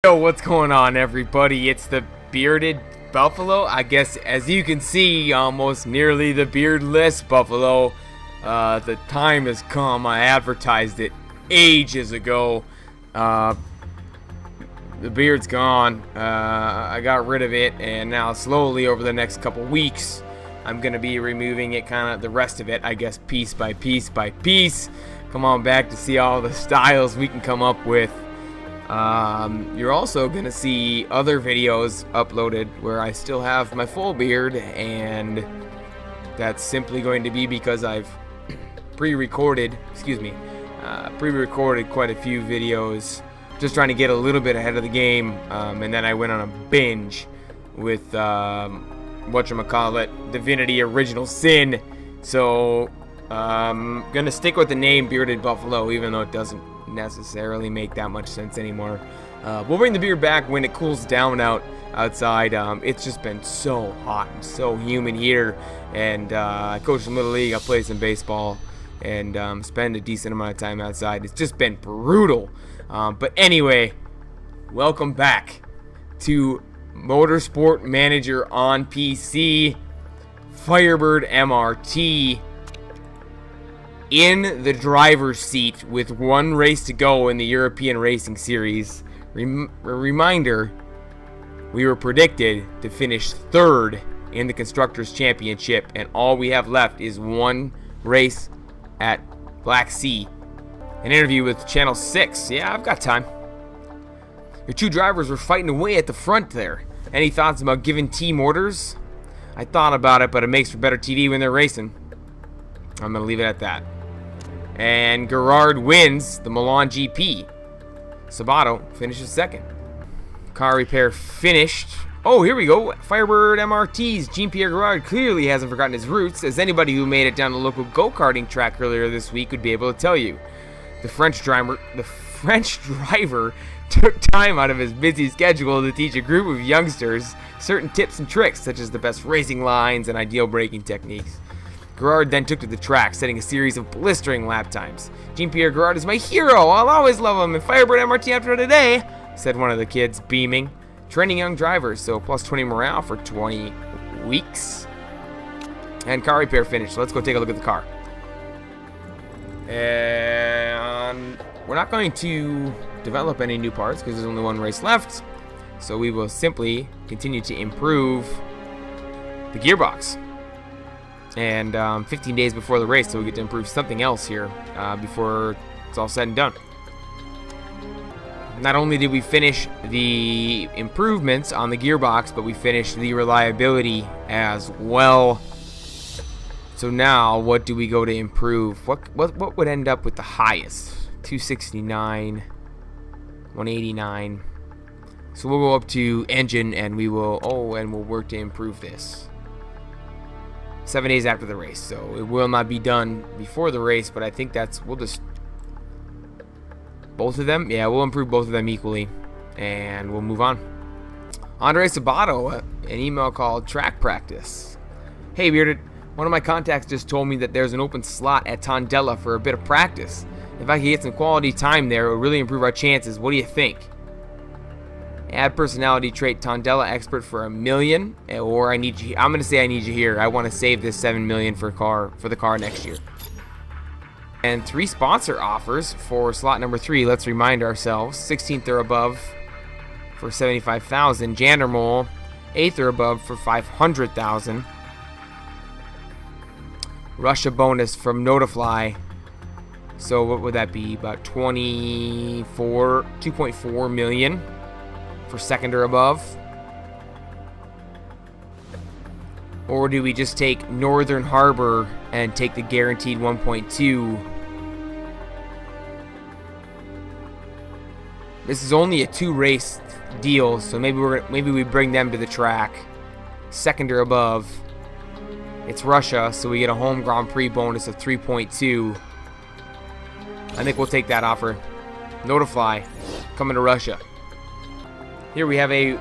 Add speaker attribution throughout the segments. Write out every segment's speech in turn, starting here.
Speaker 1: Yo, what's going on, everybody? It's the Bearded Buffalo. I guess, as you can see, almost nearly the beardless buffalo. The time has come. I advertised it ages ago. The beard's gone. I got rid of it, and now slowly over the next couple weeks, I'm gonna be removing it, kind of the rest of it, I guess, piece by piece by piece. Come on back to see all the styles we can come up with. You're also gonna see other videos uploaded where I still have my full beard, and that's simply going to be because I've pre-recorded quite a few videos, just trying to get a little bit ahead of the game, and then I went on a binge with whatchamacallit, Divinity Original Sin. So gonna stick with the name Bearded Buffalo, even though it doesn't necessarily make that much sense anymore. We'll bring the beard back when it cools down outside. It's just been so hot and so humid here, and I coach in Little League, I play some baseball, and spend a decent amount of time outside. It's just been brutal. But anyway, welcome back to Motorsport Manager on PC, Firebird MRT. In the driver's seat with one race to go in the European Racing Series. Reminder, we were predicted to finish third in the Constructors' Championship, and all we have left is one race at Black Sea. An interview with Channel 6. Yeah, I've got time. Your two drivers were fighting away at the front there. Any thoughts about giving team orders? I thought about it, but it makes for better TV when they're racing. I'm going to leave it at that. And Gerard wins the Milan GP. Sabato finishes second. Car repair finished. Oh, here we go. Firebird MRT's Jean-Pierre Gerard clearly hasn't forgotten his roots, as anybody who made it down the local go-karting track earlier this week would be able to tell you. The French driver took time out of his busy schedule to teach a group of youngsters certain tips and tricks, such as the best racing lines and ideal braking techniques. Gerard then took to the track, setting a series of blistering lap times. Jean-Pierre Gerard is my hero. I'll always love him. And Firebird MRT after today, said one of the kids, beaming. Training young drivers, so plus 20 morale for 20 weeks. And car repair finished. So let's go take a look at the car. And we're not going to develop any new parts because there's only one race left. So we will simply continue to improve the gearbox. And 15 days before the race, so we get to improve something else here before it's all said and done. Not only did we finish the improvements on the gearbox, but we finished the reliability as well. So now, what do we go to improve? What would end up with the highest? 269, 189. So we'll go up to engine, and we'll work to improve this. 7 days after the race, so it will not be done before the race, but I think we'll just both of them, yeah, we'll improve both of them equally, and we'll move on. Andre Sabato, an email called Track Practice. Hey Bearded, one of my contacts just told me that there's an open slot at Tondela for a bit of practice. If I could get some quality time there, it would really improve our chances. What do you think? Add personality trait Tondela expert for $1 million, or I need you. I'm gonna say I need you here. I want to save this $7 million for the car next year. And 3 sponsor offers for slot number 3. Let's remind ourselves: 16th or above for $75,000. Jandermole, 8th or above for $500,000. Russia bonus from Notifly. So what would that be? About 2.4 million. For 2nd or above? Or do we just take Northern Harbor and take the guaranteed 1.2? This is only a 2-race deal, so maybe we bring them to the track. 2nd or above. It's Russia, so we get a home Grand Prix bonus of 3.2. I think we'll take that offer. Notify, coming to Russia. Here we have a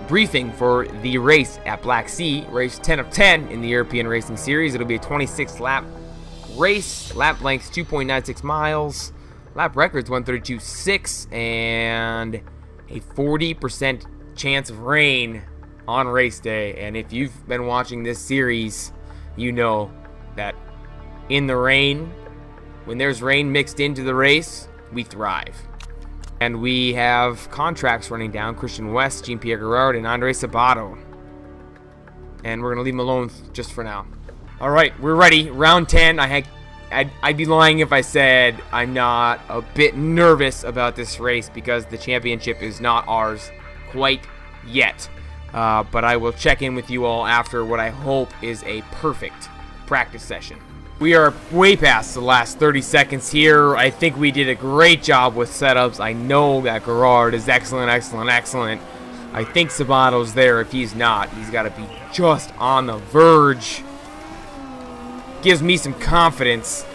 Speaker 1: briefing for the race at Black Sea, race 10 of 10 in the European Racing Series. It'll be a 26 lap race, lap lengths 2.96 miles, lap records 132.6, and a 40% chance of rain on race day. And if you've been watching this series, you know that in the rain, when there's rain mixed into the race, we thrive. And we have contracts running down: Christian West, Jean-Pierre Gerard, and Andre Sabato. And we're going to leave them alone just for now. All right, we're ready. Round 10. I'd be lying if I said I'm not a bit nervous about this race, because the championship is not ours quite yet. But I will check in with you all after what I hope is a perfect practice session. We are way past the last 30 seconds here. I think we did a great job with setups. I know that Gerard is excellent. I think Sabato's there. If he's not, he's got to be just on the verge. Gives me some confidence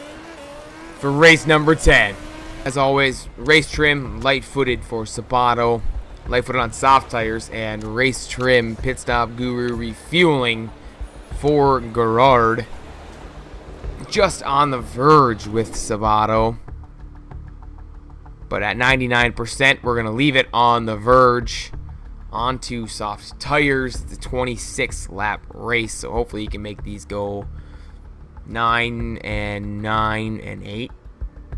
Speaker 1: for race number 10. As always, race trim, light-footed for Sabato. Light-footed on soft tires, and race trim, pit stop guru refueling for Gerard. Just on the verge with Sabato. But at 99%, we're going to leave it on the verge. Onto soft tires, the 26 lap race. So hopefully you can make these go 9 and 9 and 8.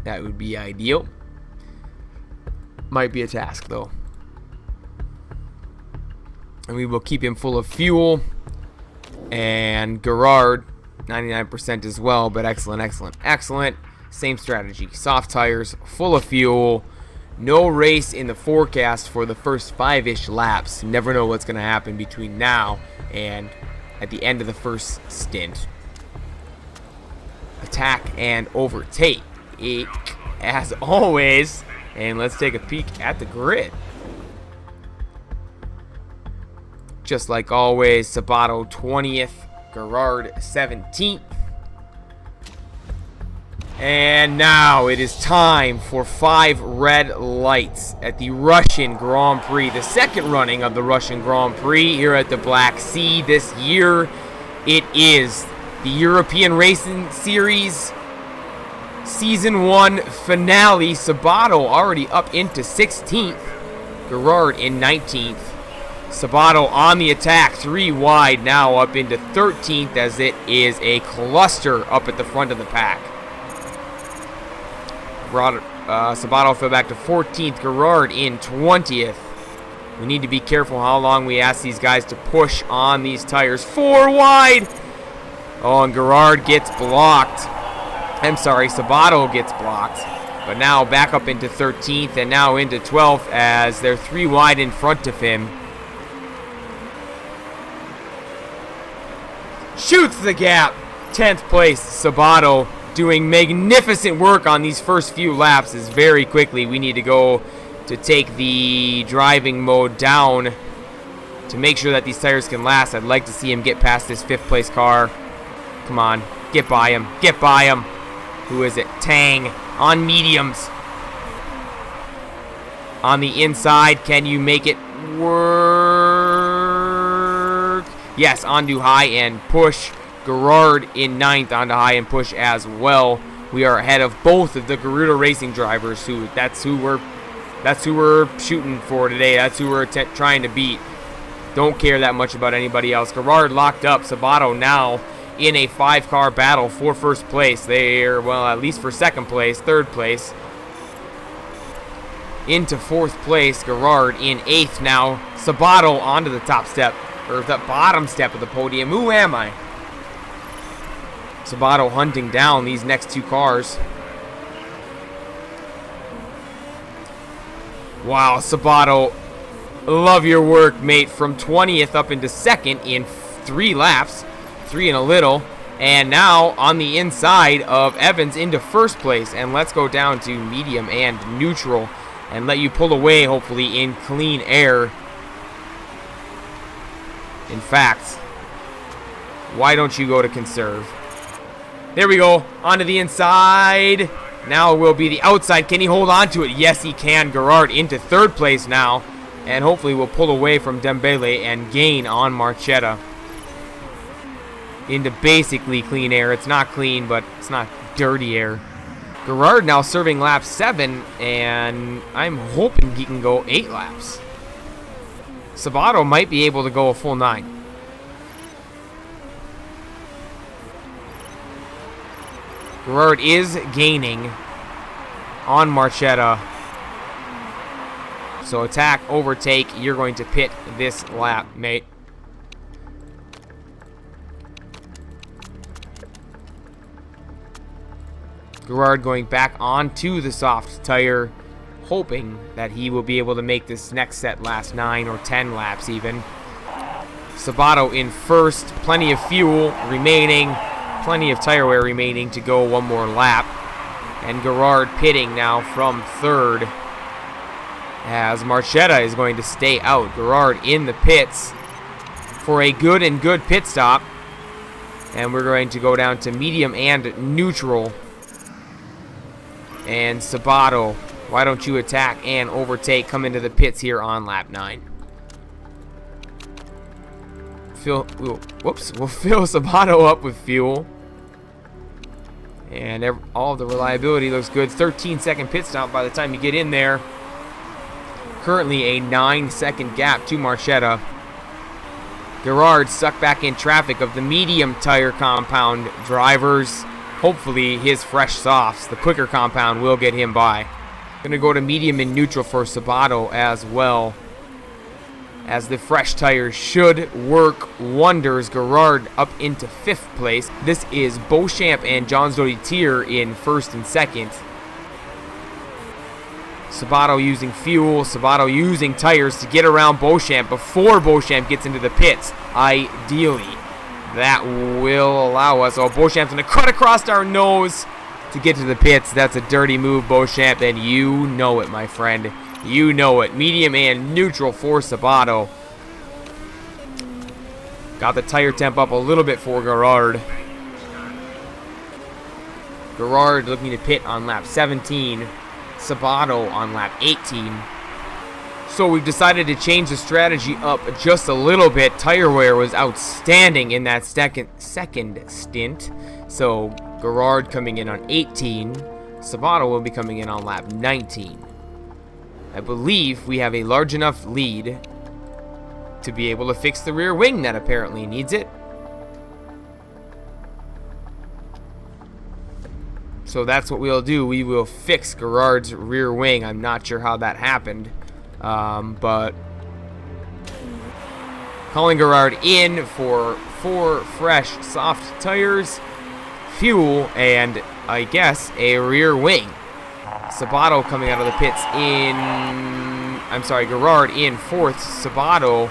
Speaker 1: That would be ideal. Might be a task though. And we will keep him full of fuel. And Gerard, 99% as well, but excellent. Same strategy. Soft tires, full of fuel. No race in the forecast for the first 5-ish laps. Never know what's going to happen between now and at the end of the first stint. Attack and overtake, as always. And let's take a peek at the grid. Just like always, Sabato 20th, Gerard 17th. And now it is time for 5 red lights at the Russian Grand Prix, the second running of the Russian Grand Prix here at the Black Sea this year. It is the European Racing Series Season 1 finale. Sabato already up into 16th, Gerard in 19th. Sabato on the attack, 3 wide, now up into 13th, as it is a cluster up at the front of the pack. Sabato fell back to 14th, Gerard in 20th. We need to be careful how long we ask these guys to push on these tires. 4 wide! Oh, and Gerard gets blocked. I'm sorry, Sabato gets blocked. But now back up into 13th and now into 12th as they're 3 wide in front of him. Shoots the gap. 10th place, Sabato doing magnificent work on these first few laps. Is very quickly we need to go to take the driving mode down to make sure that these tires can last. I'd like to see him get past this 5th place car. Come on, get by him, get by him. Who is it? Tang on mediums. On the inside, can you make it work? Yes, onto high and push. Gerard in 9th onto high and push as well. We are ahead of both of the Garuda Racing drivers. That's who we're shooting for today. That's who we're trying to beat. Don't care that much about anybody else. Gerard locked up. Sabato now in a 5-car battle for first place. They're, well, at least for 2nd place, 3rd place. Into 4th place, Gerard in 8th now. Sabato onto the top step, or the bottom step of the podium. Who am I? Sabato hunting down these next 2 cars. Wow, Sabato, love your work, mate. From 20th up into 2nd in 3 laps. 3 and a little. And now on the inside of Evans into 1st place. And let's go down to medium and neutral and let you pull away, hopefully, in clean air. In fact, why don't you go to conserve? There we go. Onto the inside. Now it will be the outside. Can he hold on to it? Yes, he can. Gerard into 3rd place now. And hopefully we'll pull away from Dembele and gain on Marchetta. Into basically clean air. It's not clean, but it's not dirty air. Gerard now serving lap 7, and I'm hoping he can go 8 laps. Sabato might be able to go a full 9. Gerard is gaining on Marchetta. So attack, overtake, you're going to pit this lap, mate. Gerard going back onto the soft tire, hoping that he will be able to make this next set last 9 or 10 laps even. Sabato in first, plenty of fuel remaining, plenty of tire wear remaining to go one more lap. And Gerard pitting now from third, as Marchetta is going to stay out. Gerard in the pits for a good pit stop. And we're going to go down to medium and neutral. And Sabato, why don't you attack and overtake, come into the pits here on lap 9. We'll fill Sabato up with fuel. And all of the reliability looks good. 13-second pit stop by the time you get in there. Currently a 9-second gap to Marchetta. Gerard stuck back in traffic of the medium tire compound drivers. Hopefully his fresh softs, the quicker compound, will get him by. Gonna go to medium and neutral for Sabato as well, as the fresh tires should work wonders. Gerard up into 5th place. This is Beauchamp and John Zoditier in first and second. Sabato using fuel, Sabato using tires to get around Beauchamp before Beauchamp gets into the pits. Ideally, that will allow us. Oh, Beauchamp's going to cut across our nose to get to the pits. That's a dirty move, Beauchamp, and you know it, my friend. You know it. Medium and neutral for Sabato. Got the tire temp up a little bit for Gerard. Gerard looking to pit on lap 17. Sabato on lap 18. So we've decided to change the strategy up just a little bit. Tire wear was outstanding in that second stint. So Gerard coming in on 18. Sabato will be coming in on lap 19. I believe we have a large enough lead to be able to fix the rear wing that apparently needs it. So that's what we'll do. We will fix Gerard's rear wing. I'm not sure how that happened. But calling Gerard in for 4 fresh soft tires, fuel, and I guess a rear wing. Sabato coming out of the pits Gerard in 4th. Sabato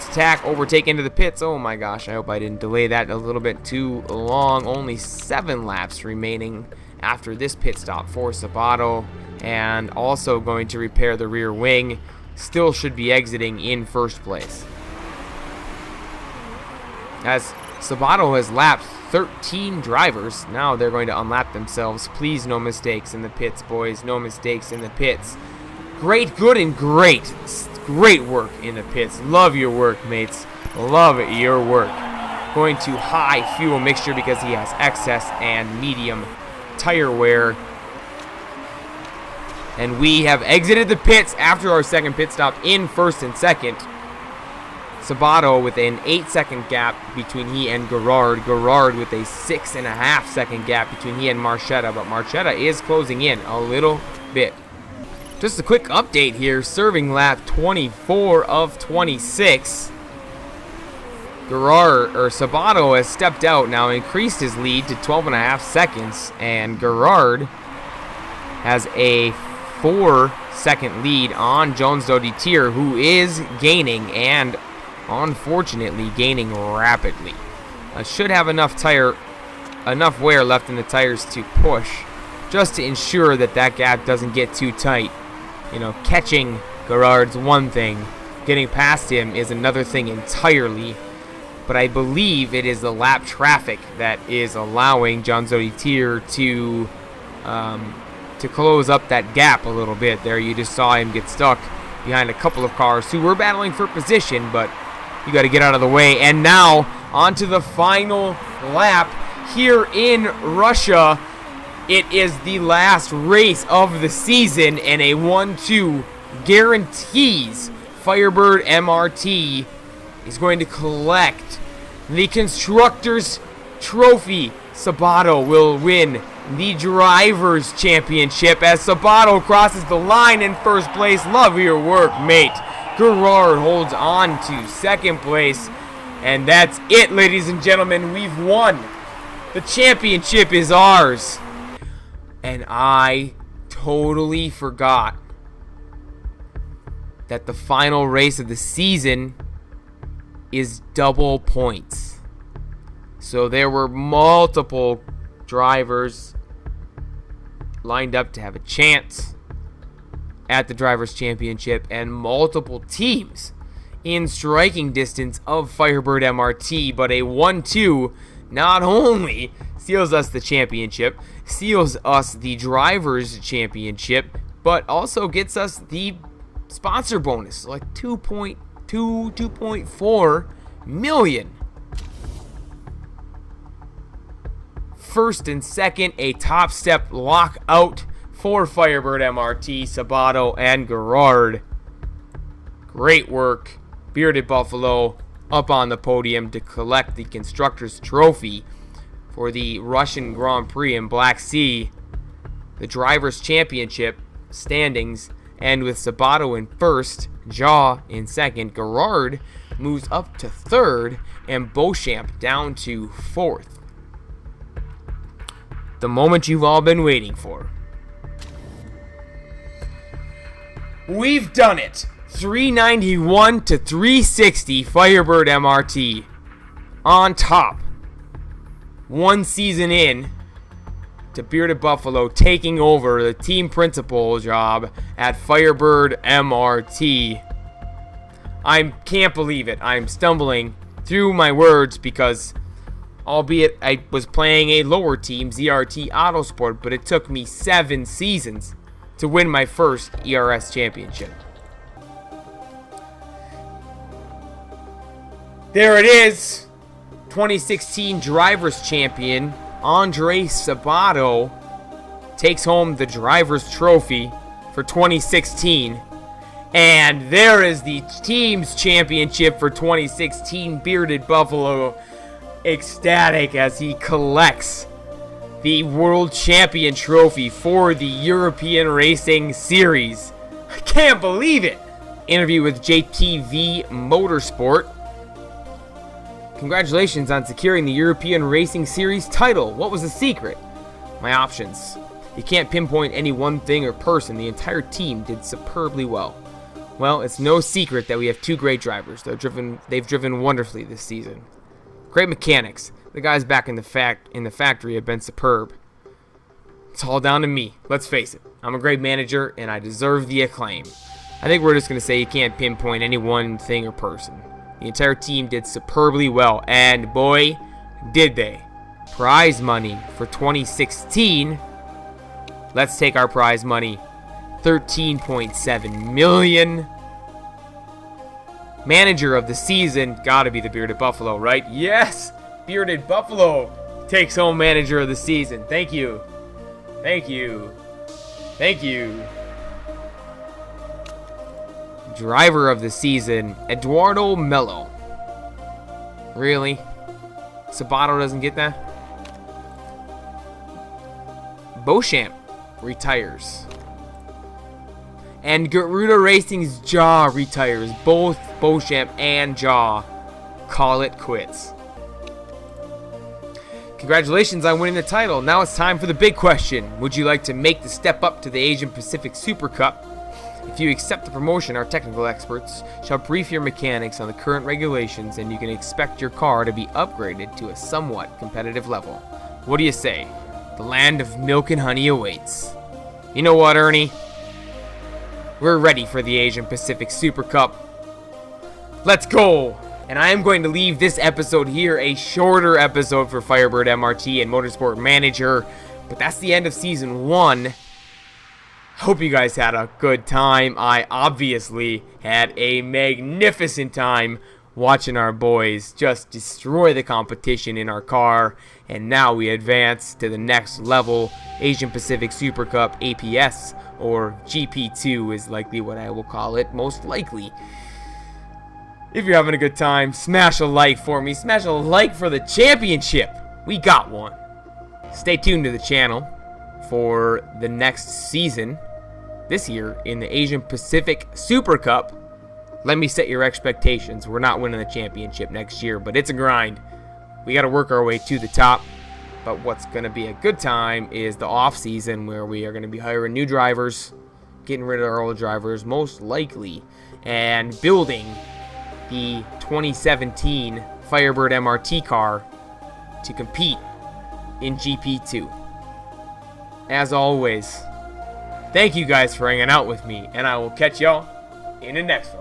Speaker 1: attack, overtake into the pits. Oh my gosh, I hope I didn't delay that a little bit too long. Only 7 laps remaining after this pit stop for Sabato. And also going to repair the rear wing. Still should be exiting in first place, as Sabato has lapped 13 drivers. Now they're going to unlap themselves. Please, no mistakes in the pits, boys. No mistakes in the pits. Great, good, and great. Great work in the pits. Love your work, mates. Love your work. Going to high fuel mixture because he has excess and medium tire wear. And we have exited the pits after our second pit stop in first and second. Sabato with an 8-second gap between he and Gerard. Gerard with a 6.5-second gap between he and Marchetta. But Marchetta is closing in a little bit. Just a quick update here. Serving lap 24 of 26. Sabato has stepped out now, increased his lead to 12.5 seconds. And Gerard has a 4-second lead on Jones Doditier, who is gaining, and unfortunately gaining rapidly. Should have enough wear left in the tires to push, just to ensure that that gap doesn't get too tight. You know, catching Gerard's one thing, getting past him is another thing entirely. But I believe it is the lap traffic that is allowing John Doditier to close up that gap a little bit. There you just saw him get stuck behind a couple of cars who were battling for position, but you got to get out of the way. And now onto the final lap here in Russia. It is the last race of the season, and a 1-2 guarantees Firebird MRT is going to collect the Constructors' Trophy. Sabato will win the Drivers' Championship as Sabato crosses the line in first place. Love your work, mate. Gerard holds on to second place. And that's it, ladies and gentlemen. We've won. The championship is ours. And I totally forgot that the final race of the season is double points. So there were multiple drivers lined up to have a chance at the Drivers' Championship and multiple teams in striking distance of Firebird MRT, but a 1-2 not only seals us the championship, seals us the Drivers' Championship, but also gets us the sponsor bonus, like 2.4 million. First and second, a top step lockout for Firebird MRT, Sabato, and Gerard. Great work. Bearded Buffalo up on the podium to collect the Constructors' Trophy for the Russian Grand Prix in Black Sea. The Drivers' Championship standings end with Sabato in first, Jaw in second, Gerard moves up to third, and Beauchamp down to fourth. The moment you've all been waiting for. We've done it! 391 to 360 Firebird MRT on top. One season in to Bearded Buffalo taking over the team principal job at Firebird MRT. I can't believe it. I'm stumbling through my words because albeit I was playing a lower team, ZRT Autosport, but it took me 7 seasons to win my first ERS championship. There it is. 2016 Drivers' Champion Andre Sabato takes home the Drivers' Trophy for 2016. And there is the Team's Championship for 2016. Bearded Buffalo ecstatic as he collects the World Champion Trophy for the European Racing Series. I can't believe it. Interview with JTV Motorsport. Congratulations on securing the European Racing Series title. What was the secret? My options. You can't pinpoint any one thing or person. The entire team did superbly well. Well, it's no secret that we have 2 great drivers. They've driven wonderfully this season. Great mechanics. The guys back in the factory have been superb. It's all down to me. Let's face it. I'm a great manager, and I deserve the acclaim. I think we're just going to say you can't pinpoint any one thing or person. The entire team did superbly well, and boy, did they. Prize money for 2016. Let's take our prize money. 13.7 million. Manager of the season, gotta be the Bearded Buffalo, right? Yes! Bearded Buffalo takes home Manager of the season. Thank you. Thank you. Thank you. Driver of the season, Eduardo Mello. Really? Sabato doesn't get that? Beauchamp retires. And Garuda Racing's Jaw retires. Both Beauchamp and Jaw call it quits. Congratulations on winning the title. Now it's time for the big question. Would you like to make the step up to the Asian Pacific Super Cup? If you accept the promotion, our technical experts shall brief your mechanics on the current regulations, and you can expect your car to be upgraded to a somewhat competitive level. What do you say? The land of milk and honey awaits. You know what, Ernie? We're ready for the Asian Pacific Super Cup. Let's go! And I am going to leave this episode here, a shorter episode for Firebird MRT and Motorsport Manager. But that's the end of Season 1. Hope you guys had a good time. I obviously had a magnificent time watching our boys just destroy the competition in our car, and now we advance to the next level. Asian Pacific Super Cup APS, or GP2 is likely what I will call it, most likely. If you're having a good time, smash a like for me. Smash a like for the championship. We got one. Stay tuned to the channel for the next season, this year, in the Asian Pacific Super Cup. Let me set your expectations. We're not winning the championship next year, but it's a grind. We got to work our way to the top. But what's going to be a good time is the off season, where we are going to be hiring new drivers, getting rid of our old drivers, most likely, and building the 2017 Firebird MRT car to compete in GP2. As always, thank you guys for hanging out with me, and I will catch y'all in the next one.